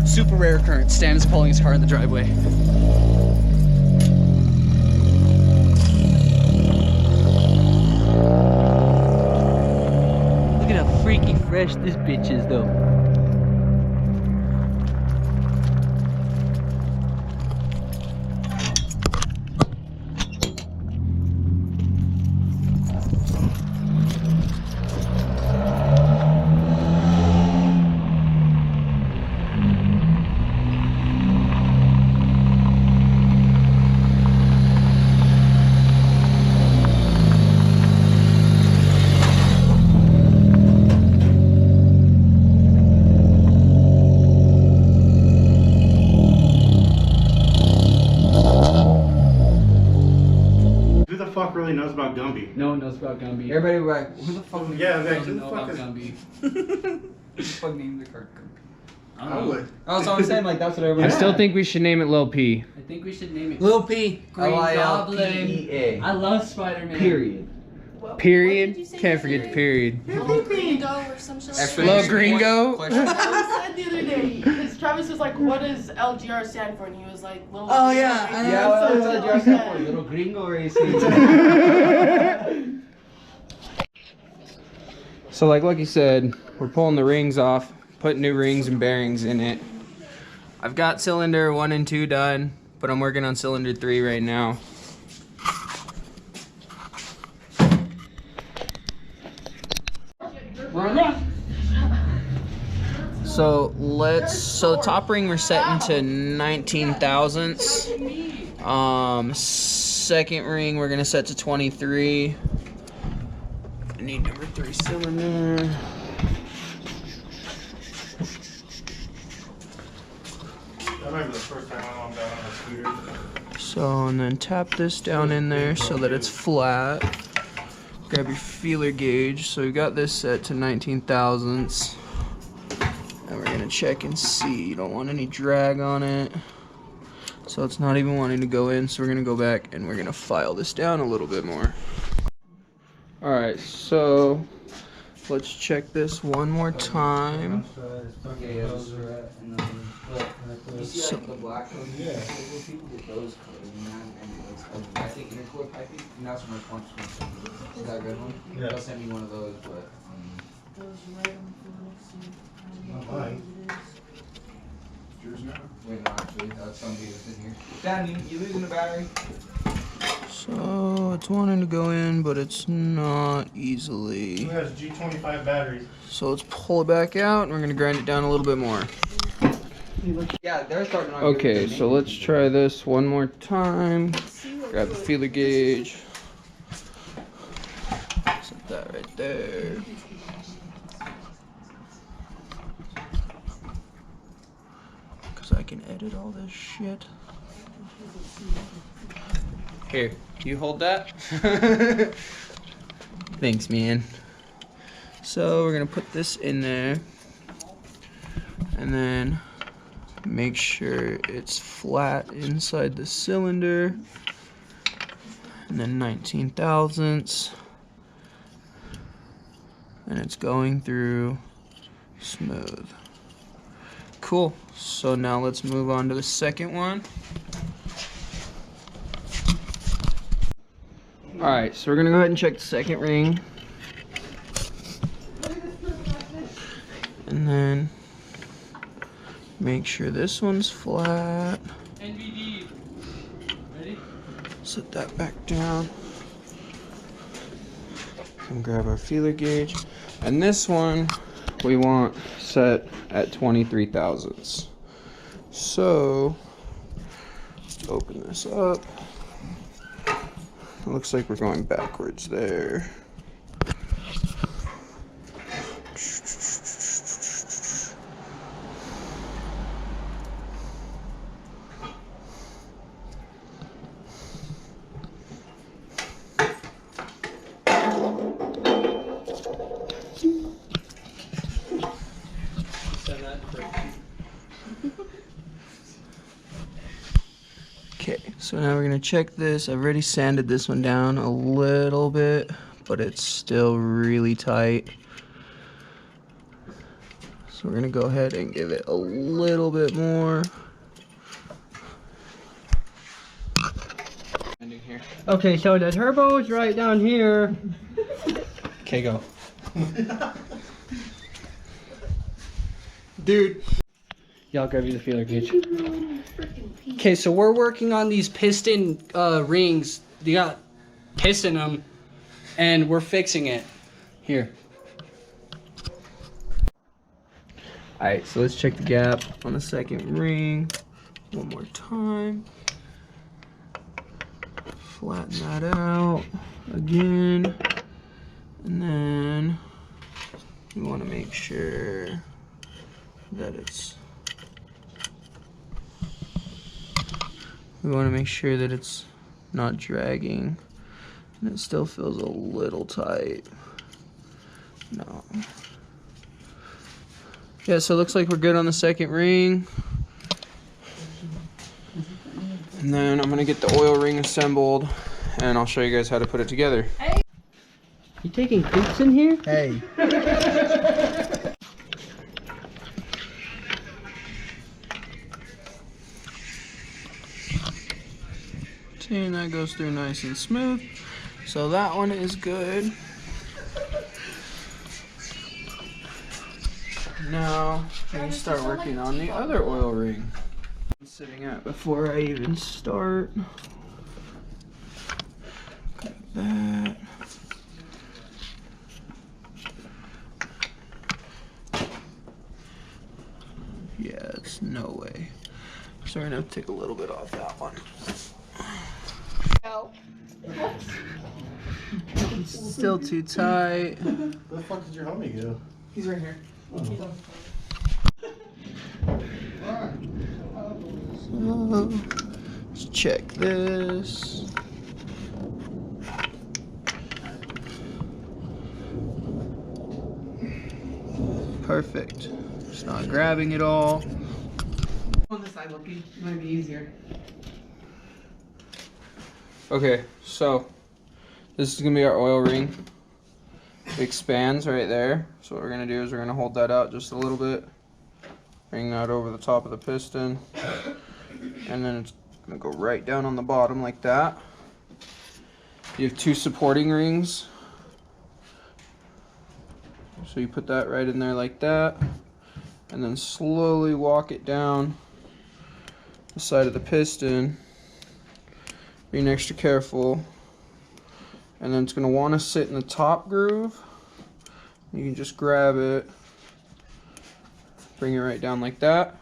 Super rare occurrence. Stan is pulling his car in the driveway. Look at how freaky fresh this bitch is, though. Really knows about Gumby. No one knows about Gumby. Everybody was like, who the fuck doesn't know about Gumby? Who the fuck named the cart Gumby? I would. Oh, so I'm saying like that's what everybody. I still think we should name it Lil P. I think we should name it Lil P. Green Goblin. L-I-L-P-E-A. I love Spider-Man. Period. Period. Can't forget the period. Little Gringo or some shit like that. Lil Gringo. That's what I said the other day. Because Travis was like, what does LGR stand for? And he was like, Little Oh Gringo. yeah. Yeah, What so was that like stand that. for? Little Gringo Racing. So like Lucky said, we're pulling the rings off, putting new rings and bearings in it. I've got cylinder 1 and 2 done, but I'm working on cylinder 3 right now. So so top ring we're setting to 19 thousandths. Second ring we're gonna set to 23. I need number 3 cylinder. I remember the first time my mom got on a scooter. So, and then tap this down in there so that it's flat. Grab your feeler gauge. So we got this set to 19 thousandths. And we're gonna check and see. You don't want any drag on it. So it's not even wanting to go in. So we're gonna go back and we're gonna file this down a little bit more. Alright, so let's check this one more time. You see like the black ones? Yeah. People get those colors, man, and I think intercore piping, and that's from response. Is that a good one? Yeah. They'll send me one of those, but Not mine. yours now? Wait, no, actually, that's somebody that's in here. Dan, you losing the battery? So it's wanting to go in, but it's not easily. Who has G25 batteries? So let's pull it back out and we're gonna grind it down a little bit more. Yeah, they're starting on. Okay, so let's try this one more time. Grab the feeler gauge. Set that right there. Cause I can edit all this shit. Here, you hold that. Thanks, man. So we're gonna put this in there. And then make sure it's flat inside the cylinder. And then 19 thousandths. And it's going through smooth. Cool. So now let's move on to the second one. Alright, so we're gonna go ahead and check the second ring. And then make sure this one's flat. NVD. Ready? Set that back down. And grab our feeler gauge. And this one we want set at 23 thousandths. So let's open this up. It looks like we're going backwards there. Okay, so now we're gonna check this. I've already sanded this one down a little bit, but it's still really tight. So we're gonna go ahead and give it a little bit more. Okay, so the turbo is right down here. Okay, go. Dude. Yeah, I'll grab you the feeler gauge. Okay, so we're working on these piston rings. They got piss in them, and we're fixing it. Here. Alright, so let's check the gap on the second ring one more time. Flatten that out again. And then we want to make sure that it's not dragging, and it still feels a little tight. No. Yeah, so it looks like we're good on the second ring. And then I'm gonna get the oil ring assembled, and I'll show you guys how to put it together. Hey. You taking creeps in here? Hey. And that goes through nice and smooth. So that one is good. Now we can start working on the other oil ring. I'm sitting at before I even start. Got that. Yeah, it's no way. So we're gonna take a little bit off that one. It's still too tight. Where the fuck did your homie go? He's right here. So, let's check this. Perfect. It's not grabbing at all. On this side, Loki. It might be easier. Okay, so this is gonna be our oil ring. It expands right there. So what we're gonna do is we're gonna hold that out just a little bit, bring that over the top of the piston, and then it's gonna go right down on the bottom like that. You have two supporting rings. So you put that right in there like that, and then slowly walk it down the side of the piston. Being extra careful, and then it's going to want to sit in the top groove. You can just grab it, bring it right down like that,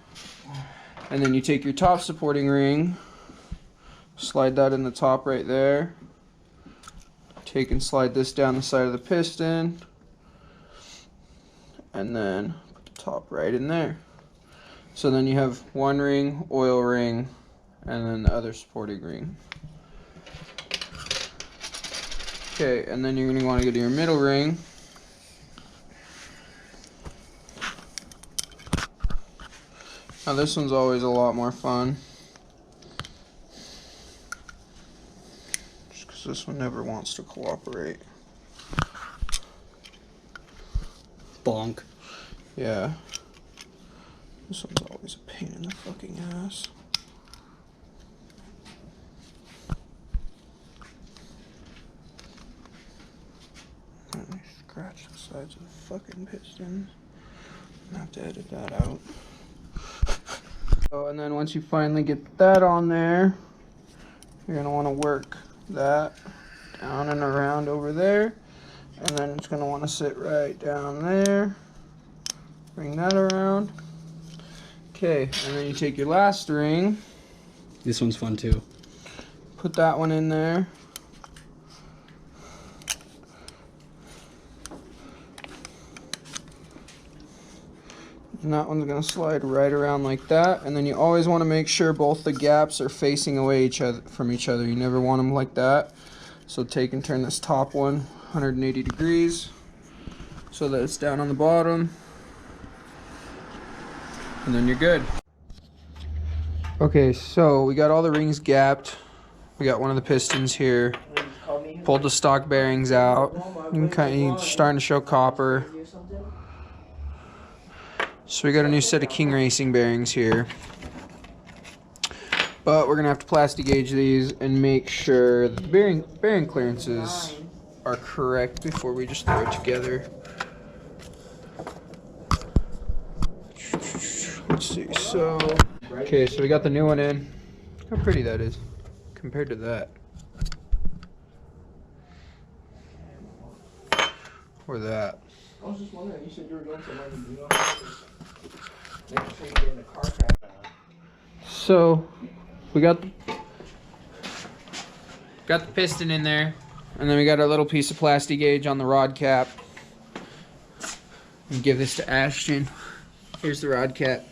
and then you take your top supporting ring, slide that in the top right there, take and slide this down the side of the piston, and then put the top right in there. So then you have one ring, oil ring, and then the other supporting ring. Okay, and then you're going to want to go to your middle ring. Now this one's always a lot more fun, just because this one never wants to cooperate. Bonk. Yeah. This one's always a pain in the fucking ass. Let me scratch the sides of the fucking pistons. I have to edit that out. Oh, and then once you finally get that on there, you're gonna want to work that down and around over there, and then it's gonna want to sit right down there. Bring that around. Okay, and then you take your last ring. This one's fun too. Put that one in there. And that one's going to slide right around like that. And then you always want to make sure both the gaps are facing away from each other. You never want them like that. So take and turn this top one 180 degrees so that it's down on the bottom. And then you're good. Okay, so we got all the rings gapped. We got one of the pistons here. Pulled the stock bearings out. You can kind of starting to show copper. So we got a new set of King Racing bearings here. But we're gonna have to plastic gauge these and make sure that the bearing clearances are correct before we just throw it together. Let's see, so okay, so we got the new one in. Look how pretty that is compared to that. Or that. I was just wondering, you said you were going somewhere, you know, making sure you get in the car crash. So we got the piston in there, and then we got our little piece of plastic gauge on the rod cap. And give this to Ashton. Here's the rod cap.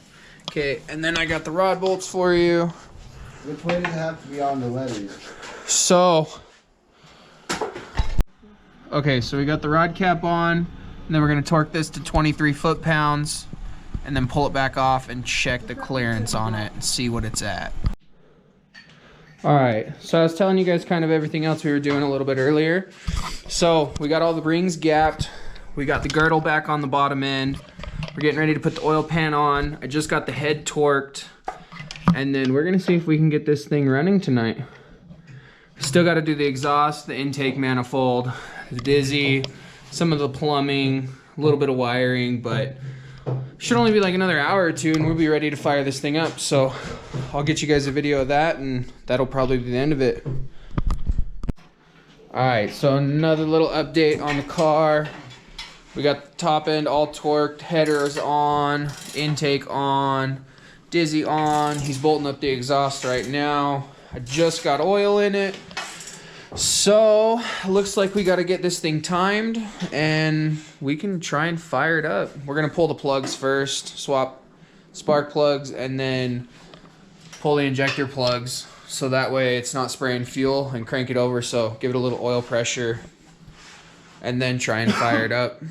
Okay, and then I got the rod bolts for you. Which way does it have to be on the letters? So, okay, so we got the rod cap on, and then we're gonna torque this to 23 foot-pounds, and then pull it back off and check the clearance on it and see what it's at. Alright, so I was telling you guys kind of everything else we were doing a little bit earlier. So, we got all the rings gapped, we got the girdle back on the bottom end, we're getting ready to put the oil pan on, I just got the head torqued, and then we're gonna see if we can get this thing running tonight. Still gotta do the exhaust, the intake manifold, the dizzy, some of the plumbing, a little bit of wiring, but should only be like another hour or two and we'll be ready to fire this thing up. So I'll get you guys a video of that and that'll probably be the end of it. Alright, so another little update on the car. We got the top end all torqued, headers on, intake on, dizzy on. He's bolting up the exhaust right now. I just got oil in it. So, looks like we got to get this thing timed and we can try and fire it up. We're going to pull the plugs first, swap spark plugs, and then pull the injector plugs so that way it's not spraying fuel, and crank it over, so give it a little oil pressure and then try and fire it up.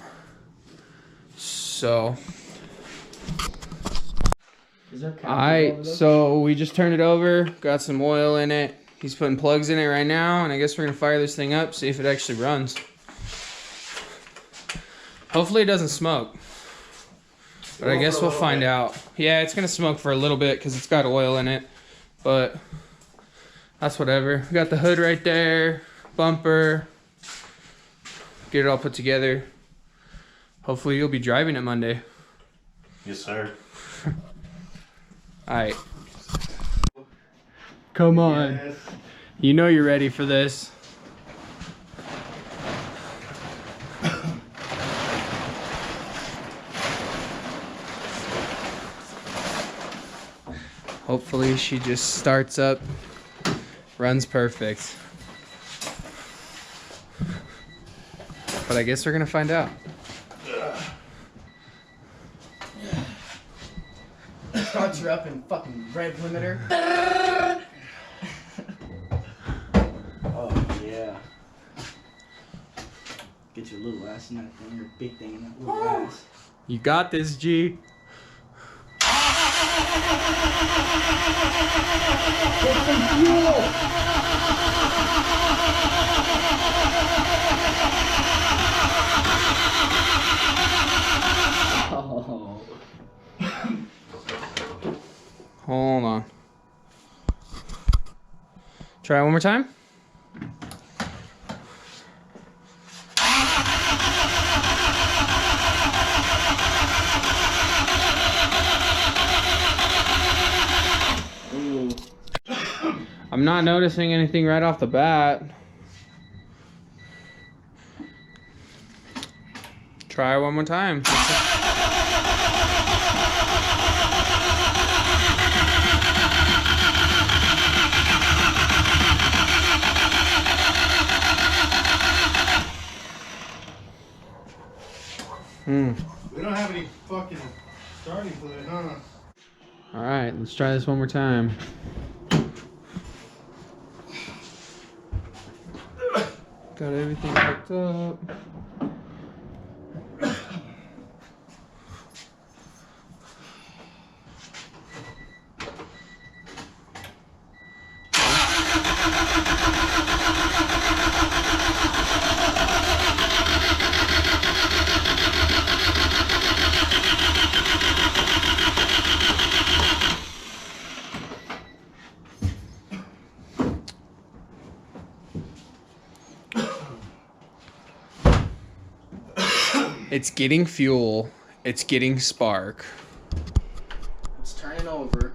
So, alright, so we just turned it over, got some oil in it. He's putting plugs in it right now, and I guess we're gonna fire this thing up, see if it actually runs. Hopefully it doesn't smoke, but I guess we'll find out. Yeah, it's gonna smoke for a little bit because it's got oil in it, but that's whatever. We got the hood right there, bumper, get it all put together. Hopefully you'll be driving it Monday. Yes, sir. Alright. Come on. Yes. You know you're ready for this. Hopefully she just starts up, runs perfect. But I guess we're gonna find out. Starts her up in fucking red limiter. Oh, yeah. Get your little ass in that thing, your big thing in that little ass. You got this, G. Get some fuel! Oh. Hold on. Try it one more time. I'm not noticing anything right off the bat. Try one more time. We don't have any fucking starting fluid, huh? Alright, let's try this one more time. Got everything hooked up. It's getting fuel. It's getting spark. It's turning over,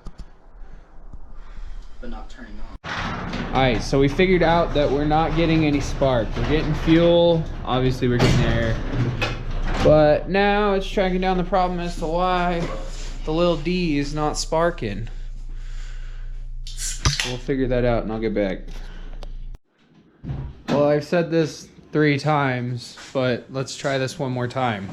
but not turning on. Alright, so we figured out that we're not getting any spark. We're getting fuel. Obviously, we're getting air. But now it's tracking down the problem as to why the little D is not sparking. We'll figure that out and I'll get back. Well, I've said this 3 times, but let's try this one more time.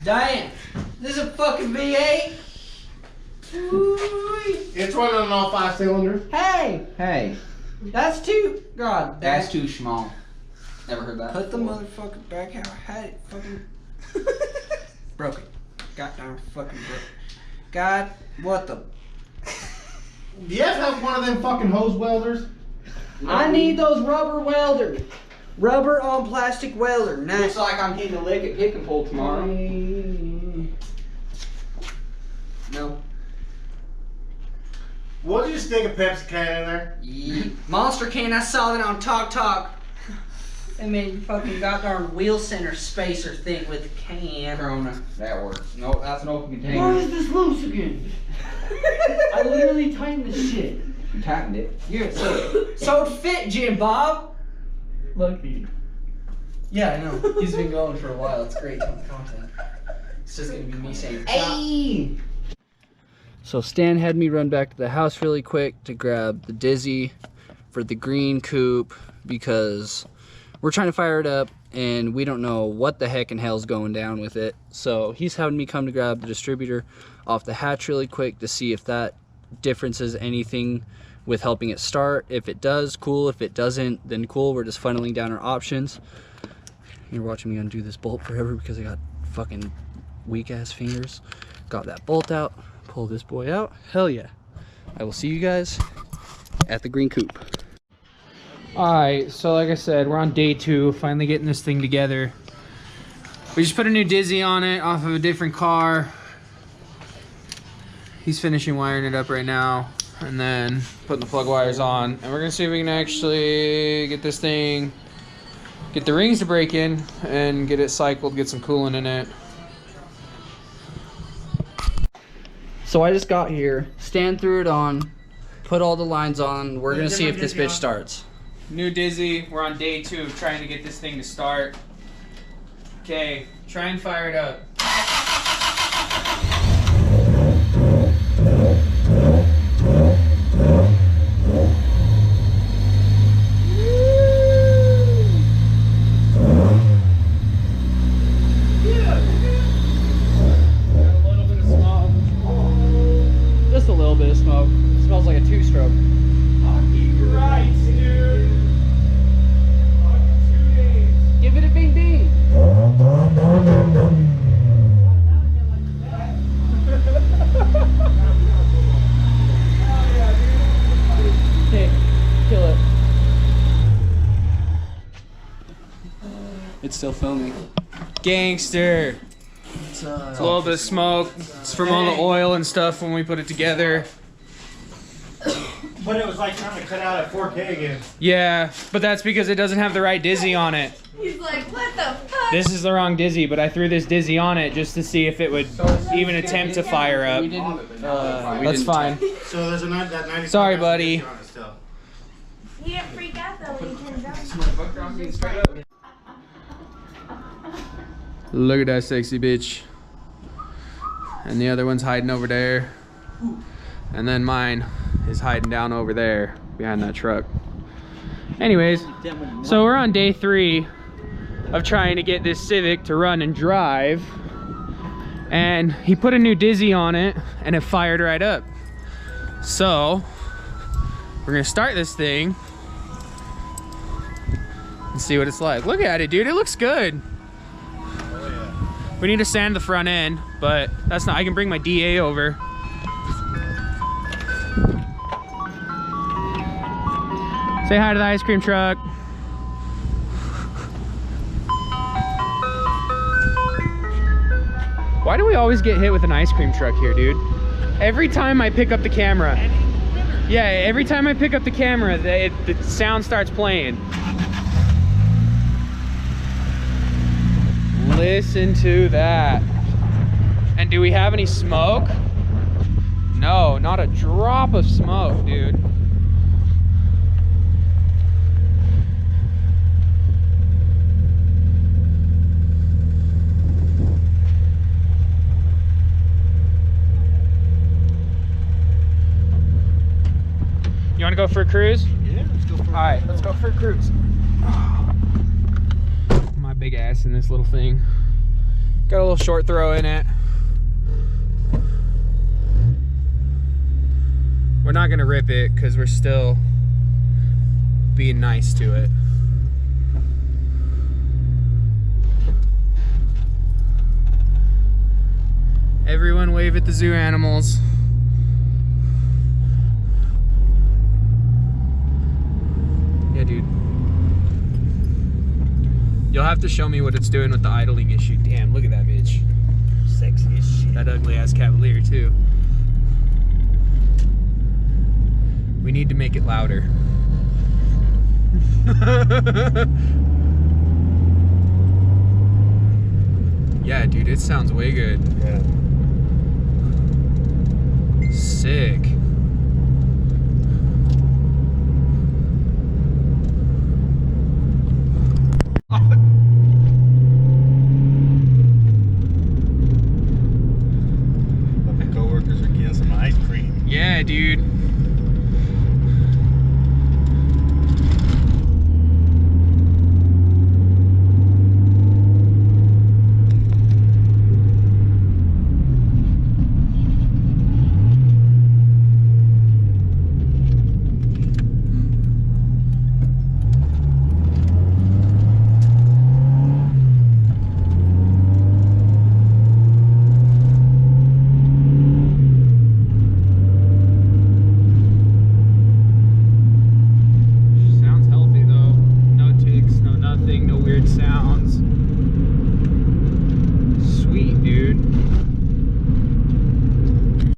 Diane, this is a fucking V8. It's running on all 5 cylinders. Hey, Hey, that's too. God, that's too small. Never heard that. Put the before. motherfucker back how I had it. Fucking broke it. Goddamn fucking broke. God, what the? Do you have one of them fucking hose welders? I need those rubber welders. Rubber on plastic welder. Looks Nice. like I'm getting a lick at pick and pull tomorrow. No. What did you stick a Pepsi can in there? Monster can. I saw that on Talk. I mean, fucking goddamn wheel center spacer thing with a can. Corona. That works. No, that's an open Why container. is this loose again? I literally tightened this shit. You tightened it. Yeah, so it fit, Jim Bob. Lucky. Yeah, I know. He's been going for a while. It's great content. It's just gonna be me saying, Hey! So Stan had me run back to the house really quick to grab the Dizzy for the green coupe because we're trying to fire it up and we don't know what the heck in hell's going down with it. So he's having me come to grab the distributor off the hatch really quick to see if that differences anything with helping it start. If it does, cool. If it doesn't, then cool. We're just funneling down our options. You're watching me undo this bolt forever because I got fucking weak ass fingers. Got that bolt out. Pull this boy out. Hell yeah. I will see you guys at the green coupe. Alright, so like I said, we're on day 2, finally getting this thing together. We just put a new Dizzy on it off of a different car. He's finishing wiring it up right now and then putting the plug wires on. And we're gonna see if we can actually get this thing, get the rings to break in and get it cycled, get some coolant in it. So I just got here, Stan threw it on, put all the lines on. We're gonna see if this bitch starts. New Dizzy, we're on day 2 of trying to get this thing to start. Okay, try and fire it up. Just a little bit of smoke. It smells like a 2-stroke. Give it a bing bing. Okay, kill it. It's still filming. Gangster. It's a little bit of smoke. It's from all the oil and stuff when we put it together. But it was like trying to cut out at 4K again. Yeah, but that's because it doesn't have the right Dizzy on it. He's like, what the fuck? This is the wrong Dizzy, but I threw this Dizzy on it just to see if it would even attempt to fire up. We didn't. That's fine. So there's that 90. Sorry, buddy. On it still. You didn't freak out though when you turned down. Look at that sexy bitch. And the other one's hiding over there. And then mine is hiding down over there behind that truck. Anyways, so we're on day 3 of trying to get this Civic to run and drive. And he put a new Dizzy on it and it fired right up. So we're gonna start this thing and see what it's like. Look at it, dude, it looks good. We need to sand the front end, but that's not, I can bring my DA over. Say hi to the ice cream truck. Why do we always get hit with an ice cream truck here, dude? Every time I pick up the camera. Yeah, every time I pick up the camera, the sound starts playing. Listen to that. And do we have any smoke? No, not a drop of smoke, dude. You want to go for a cruise? Yeah, let's go for All right, let's go for a cruise. My big ass in this little thing. Got a little short throw in it. We're not gonna rip it because we're still being nice to it. Everyone wave at the zoo animals. Yeah, dude. You'll have to show me what it's doing with the idling issue. Damn, look at that bitch. Sexy as shit. That ugly ass Cavalier too. We need to make it louder. Yeah, dude, it sounds way good. Yeah. Sick. My coworkers are getting some ice cream. Yeah, dude.